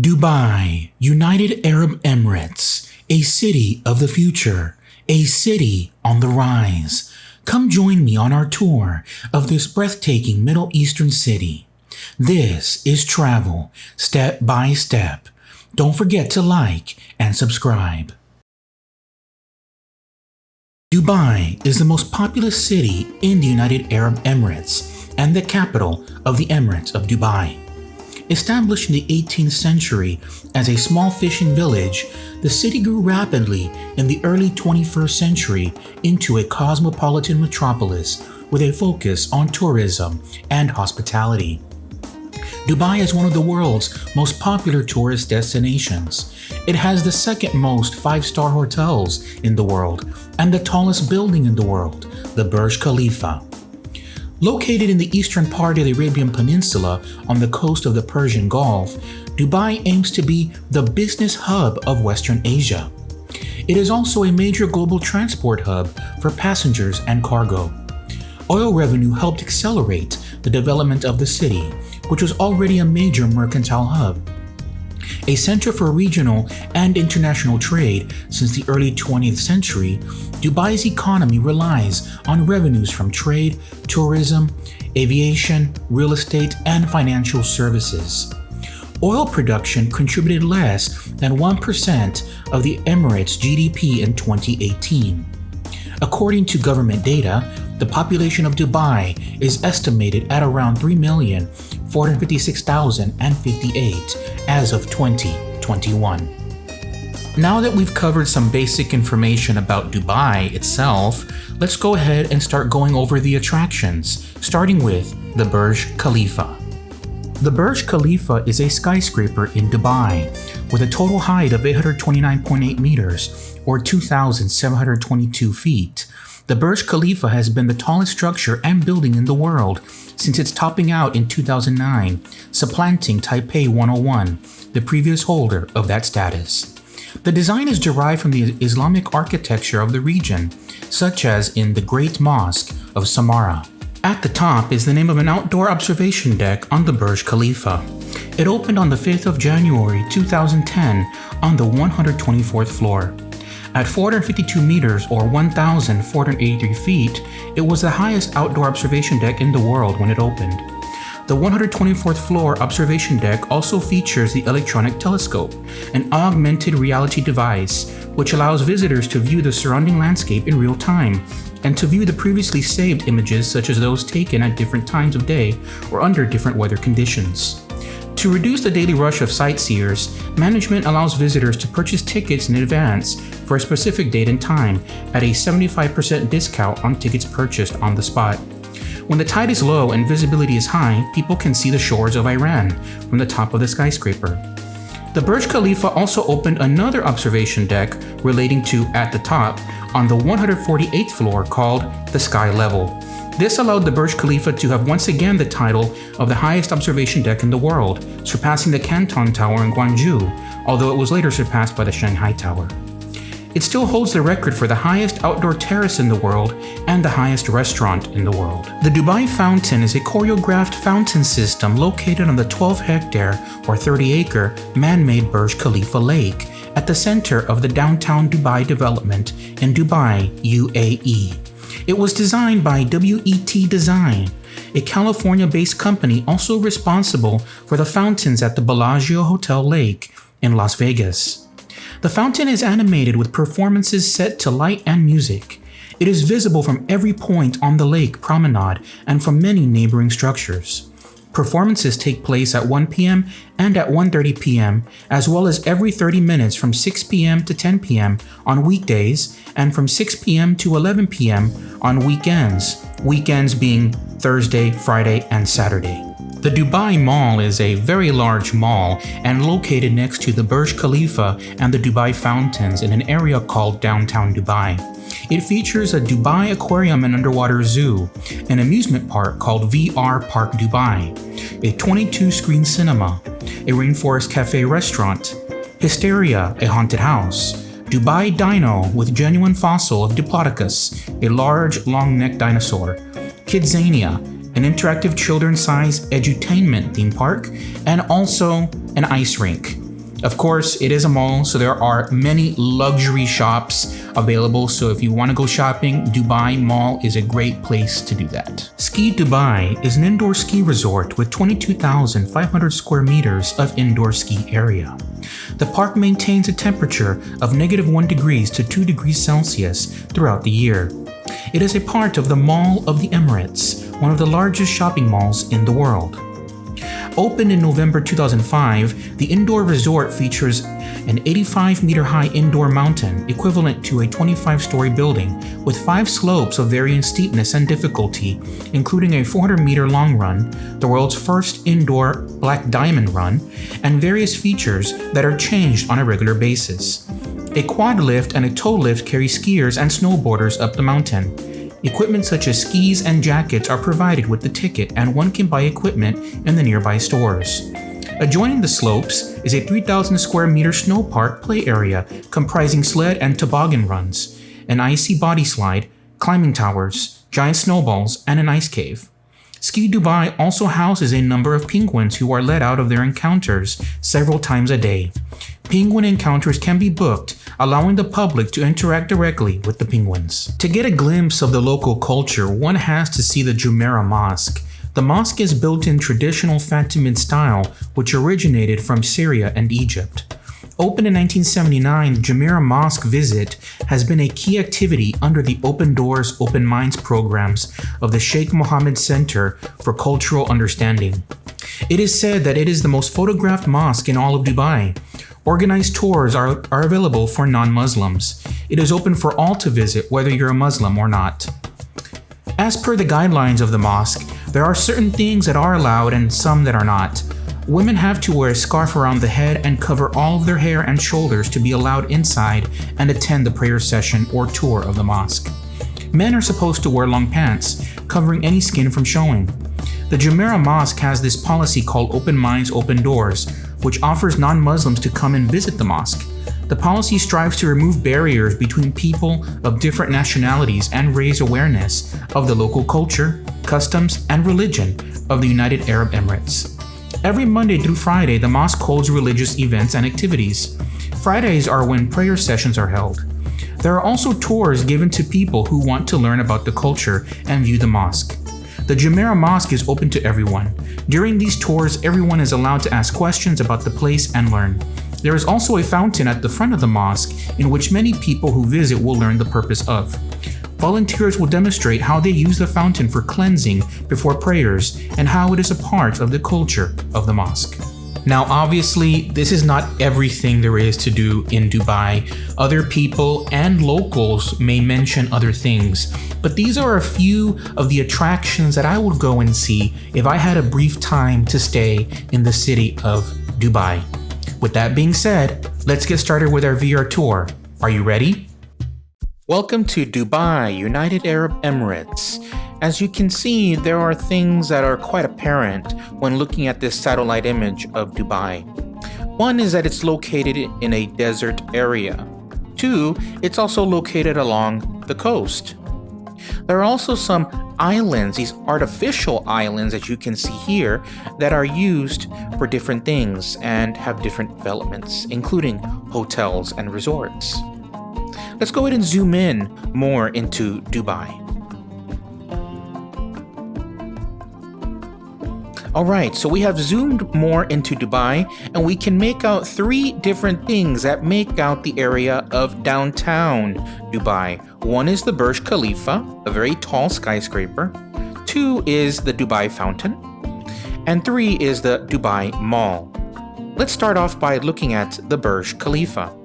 Dubai, United Arab Emirates, a city of the future, a city on the rise. Come join me on our tour of this breathtaking Middle Eastern city. This is travel, step by step. Don't forget to like and subscribe. Dubai is the most populous city in the United Arab Emirates and the capital of the Emirates of Dubai. Established in the 18th century as a small fishing village, the city grew rapidly in the early 21st century into a cosmopolitan metropolis with a focus on tourism and hospitality. Dubai is one of the world's most popular tourist destinations. It has the second most five-star hotels in the world and the tallest building in the world, the Burj Khalifa. Located in the eastern part of the Arabian Peninsula on the coast of the Persian Gulf, Dubai aims to be the business hub of Western Asia. It is also a major global transport hub for passengers and cargo. Oil revenue helped accelerate the development of the city, which was already a major mercantile hub. A center for regional and international trade since the early 20th century, Dubai's economy relies on revenues from trade, tourism, aviation, real estate, and financial services. Oil production contributed less than 1% of the Emirates' GDP in 2018. According to government data, the population of Dubai is estimated at around 3,456,058 as of 2021. Now that we've covered some basic information about Dubai itself, let's go ahead and start going over the attractions, starting with the Burj Khalifa. The Burj Khalifa is a skyscraper in Dubai with a total height of 829.8 meters or 2,722 feet. The Burj Khalifa has been the tallest structure and building in the world since its topping out in 2009, supplanting Taipei 101, the previous holder of that status. The design is derived from the Islamic architecture of the region, such as in the Great Mosque of Samarra. At the top is the name of an outdoor observation deck on the Burj Khalifa. It opened on the 5th of January 2010 on the 124th floor. At 452 meters or 1,483 feet, it was the highest outdoor observation deck in the world when it opened. The 124th floor observation deck also features the electronic telescope, an augmented reality device which allows visitors to view the surrounding landscape in real time and to view the previously saved images such as those taken at different times of day or under different weather conditions. To reduce the daily rush of sightseers, management allows visitors to purchase tickets in advance for a specific date and time at a 75% discount on tickets purchased on the spot. When the tide is low and visibility is high, people can see the shores of Iran from the top of the skyscraper. The Burj Khalifa also opened another observation deck relating to at the top on the 148th floor called the Sky Level. This allowed the Burj Khalifa to have once again the title of the highest observation deck in the world, surpassing the Canton Tower in Gwangju, although it was later surpassed by the Shanghai Tower. It still holds the record for the highest outdoor terrace in the world and the highest restaurant in the world. The Dubai Fountain is a choreographed fountain system located on the 12-hectare or 30-acre man-made Burj Khalifa Lake at the center of the downtown Dubai development in Dubai, UAE. It was designed by WET Design, a California-based company also responsible for the fountains at the Bellagio Hotel Lake in Las Vegas. The fountain is animated with performances set to light and music. It is visible from every point on the lake promenade and from many neighboring structures. Performances take place at 1 p.m. and at 1:30 p.m., as well as every 30 minutes from 6 p.m. to 10 p.m. on weekdays and from 6 p.m. to 11 p.m. on weekends being Thursday, Friday, and Saturday. The Dubai Mall is a very large mall and located next to the Burj Khalifa and the Dubai Fountains in an area called Downtown Dubai. It features a Dubai Aquarium and Underwater Zoo, an amusement park called VR Park Dubai, a 22-screen cinema, a Rainforest Cafe restaurant, Hysteria, a haunted house, Dubai Dino with genuine fossil of Diplodocus, a large, long-necked dinosaur, Kidzania, an interactive children-sized edutainment theme park, and also an ice rink. Of course, it is a mall, so there are many luxury shops available. So if you want to go shopping, Dubai Mall is a great place to do that. Ski Dubai is an indoor ski resort with 22,500 square meters of indoor ski area. The park maintains a temperature of -1 degrees to 2 degrees Celsius throughout the year. It is a part of the Mall of the Emirates, one of the largest shopping malls in the world. Opened in November 2005, the indoor resort features an 85-meter-high indoor mountain equivalent to a 25-story building with 5 slopes of varying steepness and difficulty, including a 400-meter long run, the world's first indoor black diamond run, and various features that are changed on a regular basis. A quad lift and a toe lift carry skiers and snowboarders up the mountain. Equipment such as skis and jackets are provided with the ticket, and one can buy equipment in the nearby stores. Adjoining the slopes is a 3,000 square meter snow park play area comprising sled and toboggan runs, an icy body slide, climbing towers, giant snowballs, and an ice cave. Ski Dubai also houses a number of penguins who are let out of their encounters several times a day. Penguin encounters can be booked, allowing the public to interact directly with the penguins. To get a glimpse of the local culture, one has to see the Jumeirah Mosque. The mosque is built in traditional Fatimid style, which originated from Syria and Egypt. Opened in 1979, the Jumeirah Mosque visit has been a key activity under the Open Doors, Open Minds programs of the Sheikh Mohammed Center for Cultural Understanding. It is said that it is the most photographed mosque in all of Dubai. Organized tours are available for non-Muslims. It is open for all to visit, whether you're a Muslim or not. As per the guidelines of the mosque, there are certain things that are allowed and some that are not. Women have to wear a scarf around the head and cover all of their hair and shoulders to be allowed inside and attend the prayer session or tour of the mosque. Men are supposed to wear long pants, covering any skin from showing. The Jumeirah Mosque has this policy called Open Minds, Open Doors, which offers non-Muslims to come and visit the mosque. The policy strives to remove barriers between people of different nationalities and raise awareness of the local culture, customs, and religion of the United Arab Emirates. Every Monday through Friday, the mosque holds religious events and activities. Fridays are when prayer sessions are held. There are also tours given to people who want to learn about the culture and view the mosque. The Jumeirah Mosque is open to everyone. During these tours, everyone is allowed to ask questions about the place and learn. There is also a fountain at the front of the mosque in which many people who visit will learn the purpose of. Volunteers will demonstrate how they use the fountain for cleansing before prayers and how it is a part of the culture of the mosque. Now, obviously, this is not everything there is to do in Dubai. Other people and locals may mention other things, but these are a few of the attractions that I would go and see if I had a brief time to stay in the city of Dubai. With that being said, let's get started with our VR tour. Are you ready? Welcome to Dubai, United Arab Emirates. As you can see, there are things that are quite apparent when looking at this satellite image of Dubai. One is that it's located in a desert area. Two, it's also located along the coast. There are also some islands, these artificial islands that you can see here, that are used for different things and have different developments, including hotels and resorts. Let's go ahead and zoom in more into Dubai. Alright, so we have zoomed more into Dubai, and we can make out 3 different things that make out the area of downtown Dubai. One is the Burj Khalifa, a very tall skyscraper. 2 is the Dubai Fountain. And 3 is the Dubai Mall. Let's start off by looking at the Burj Khalifa.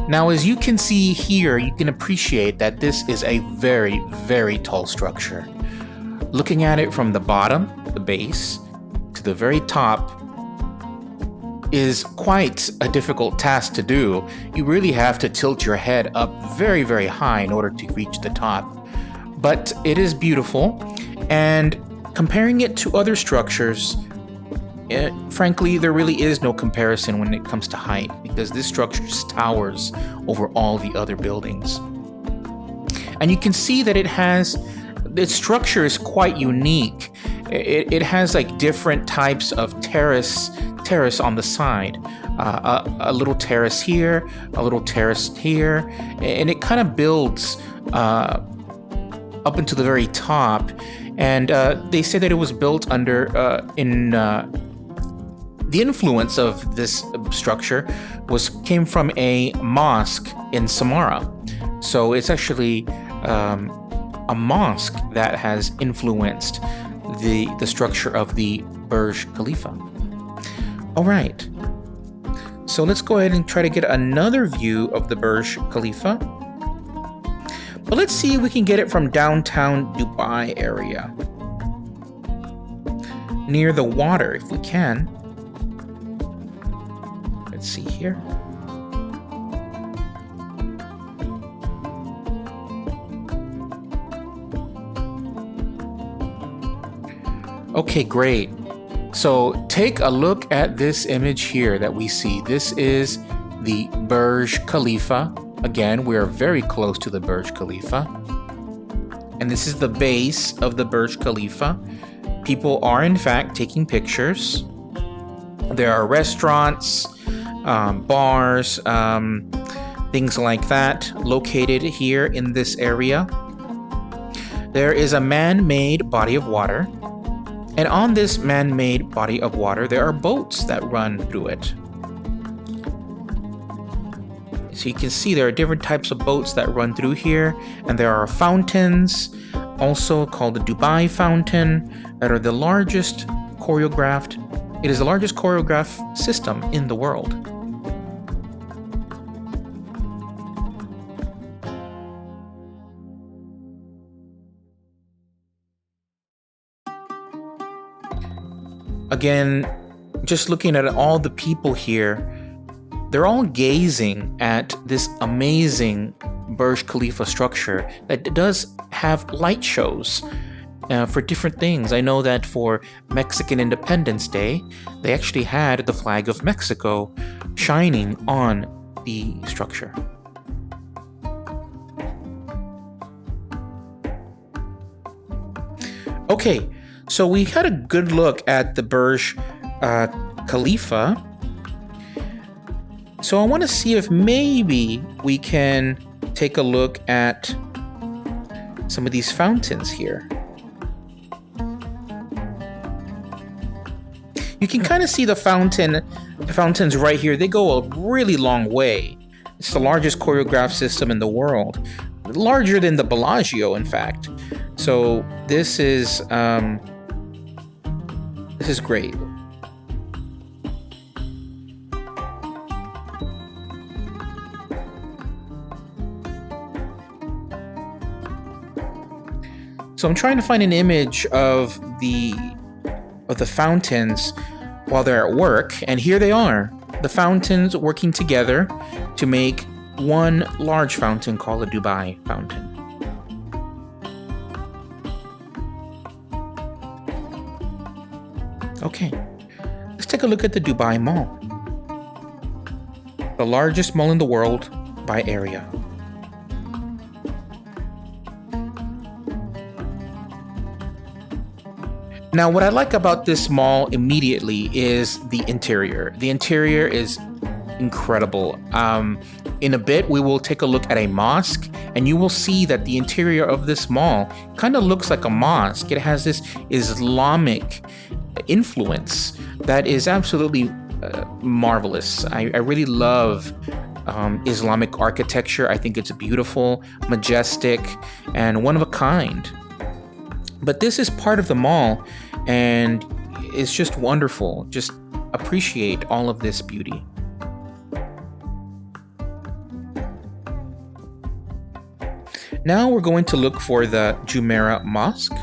Now, as you can see here, you can appreciate that this is a very, very tall structure. Looking at it from the bottom, the base, to the very top is quite a difficult task to do. You really have to tilt your head up very, very high in order to reach the top. But it is beautiful, and comparing it to other structures frankly, there really is no comparison when it comes to height, because this structure just towers over all the other buildings. And you can see that its structure is quite unique. It has like different types of terrace on the side. A little terrace here, a little terrace here, and it kind of builds up into the very top. And they say that it was built under the influence of this structure came from a mosque in Samarra. So it's actually a mosque that has influenced the structure of the Burj Khalifa. All right. So let's go ahead and try to get another view of the Burj Khalifa. But let's see if we can get it from downtown Dubai area. Near the water, if we can. Let's see here. Okay, great. So take a look at this image here that we see. This is the Burj Khalifa. Again, we are very close to the Burj Khalifa. And this is the base of the Burj Khalifa. People are in fact taking pictures. There are restaurants, bars, things like that located here in this area. There is a man-made body of water. And on this man-made body of water, there are boats that run through it. So you can see there are different types of boats that run through here, and there are fountains, also called the Dubai Fountain, that are the largest choreographed. It is the largest choreographed system in the world. Again, just looking at all the people here, they're all gazing at this amazing Burj Khalifa structure that does have light shows for different things. I know that for Mexican Independence Day, they actually had the flag of Mexico shining on the structure. Okay, so we had a good look at the Burj Khalifa. So I want to see if maybe we can take a look at some of these fountains here. You can kind of see the fountains right here. They go a really long way. It's the largest choreographed system in the world. Larger than the Bellagio, in fact. So this is great. So I'm trying to find an image of the fountains while they're at work, and here they are. The fountains working together to make one large fountain called a Dubai Fountain. Okay, let's take a look at the Dubai Mall. The largest mall in the world by area. Now, what I like about this mall immediately is the interior. The interior is incredible. In a bit, we will take a look at a mosque, and you will see that the interior of this mall kind of looks like a mosque. It has this Islamic influence that is absolutely marvelous. I really love Islamic architecture. I think it's beautiful, majestic, and one of a kind. But this is part of the mall, and it's just wonderful. Just appreciate all of this beauty. Now we're going to look for the Jumeirah Mosque.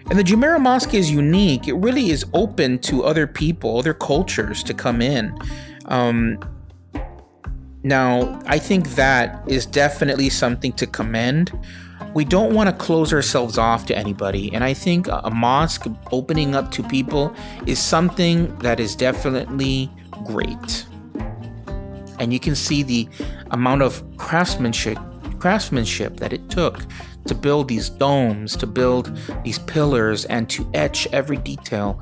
And the Jumeirah Mosque is unique. It really is open to other people, other cultures to come in. Now, I think that is definitely something to commend. we don't want to close ourselves off to anybody. And I think a mosque opening up to people is something that is definitely great. And you can see the amount of craftsmanship that it took to build these domes, to build these pillars, and to etch every detail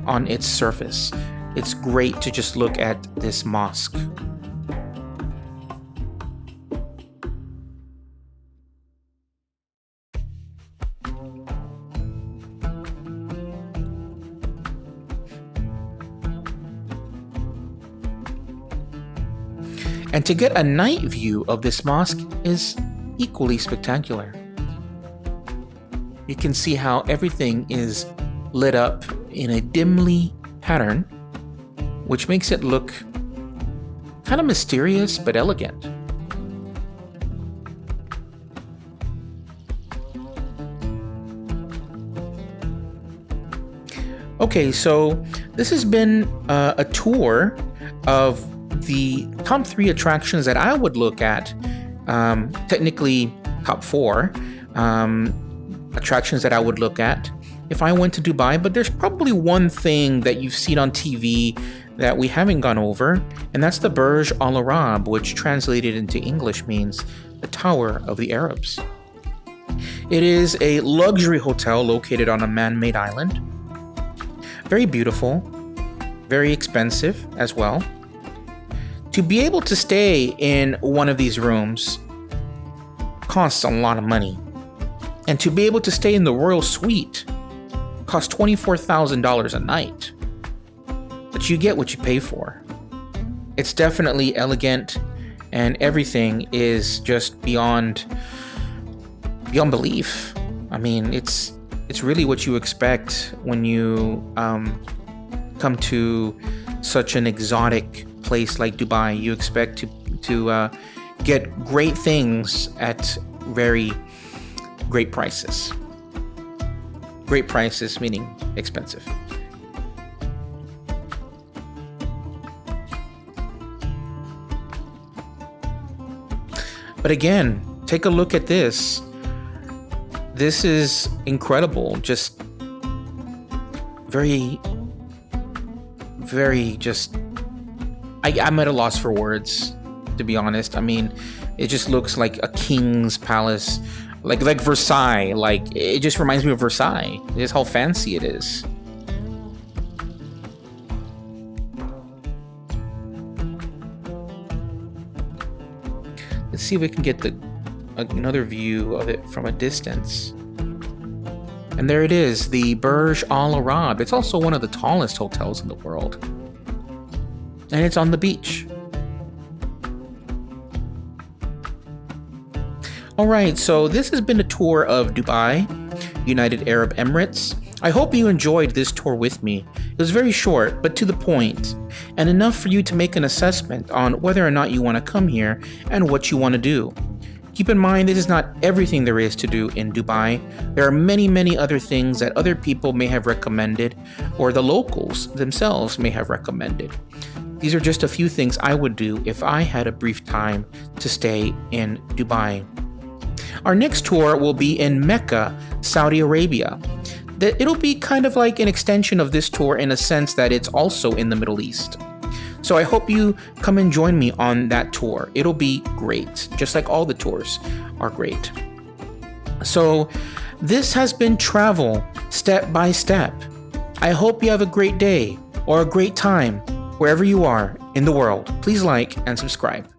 on its surface. It's great to just look at this mosque. And to get a night view of this mosque is equally spectacular. You can see how everything is lit up in a dimly pattern, which makes it look kind of mysterious but elegant. Okay, so this has been a tour of the top 3 attractions that I would look at, technically top 4 attractions that I would look at if I went to Dubai, but there's probably one thing that you've seen on TV that we haven't gone over, and that's the Burj Al Arab, which translated into English means the Tower of the Arabs. It is a luxury hotel located on a man-made island. Very beautiful, very expensive as well. To be able to stay in one of these rooms costs a lot of money. And to be able to stay in the royal suite costs $24,000 a night. But you get what you pay for. It's definitely elegant, and everything is just beyond belief. I mean, it's really what you expect when you come to such an exotic place like Dubai. You expect to get great things at very great prices. Great prices meaning expensive. But again, take a look at this. This is incredible. Just very just I'm at a loss for words, to be honest. I mean, it just looks like a king's palace, like Versailles. Like, it just reminds me of Versailles. Just how fancy it is. Let's see if we can get another view of it from a distance. And there it is, the Burj Al Arab. It's also one of the tallest hotels in the world. And it's on the beach. Alright, so this has been a tour of Dubai, United Arab Emirates. I hope you enjoyed this tour with me. It was very short, but to the point, and enough for you to make an assessment on whether or not you want to come here and what you want to do. Keep in mind, this is not everything there is to do in Dubai. There are many, many other things that other people may have recommended, or the locals themselves may have recommended. These are just a few things I would do if I had a brief time to stay in Dubai. Our next tour will be in Mecca, Saudi Arabia. It'll be kind of like an extension of this tour in a sense that it's also in the Middle East. So I hope you come and join me on that tour. It'll be great, just like all the tours are great. So this has been travel step by step. I hope you have a great day or a great time wherever you are in the world. Please like and subscribe.